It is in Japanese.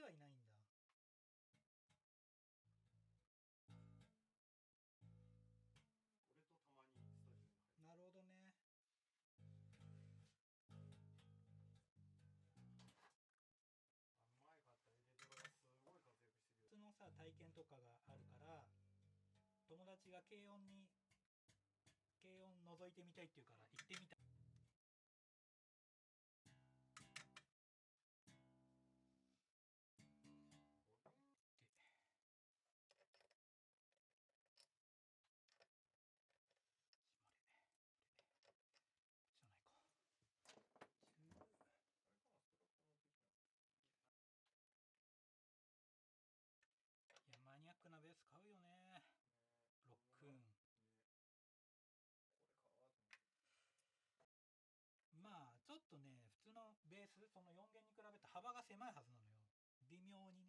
はいないんだ。なるほどね。普通のさ体験とかがあるから、友達が軽音覗いてみたいっていうから行ってみた。いやマニアックなベース買うよね。ロックーン。まあちょっとね普通のベースその4弦に比べて幅が狭いはずなのよ。微妙にね。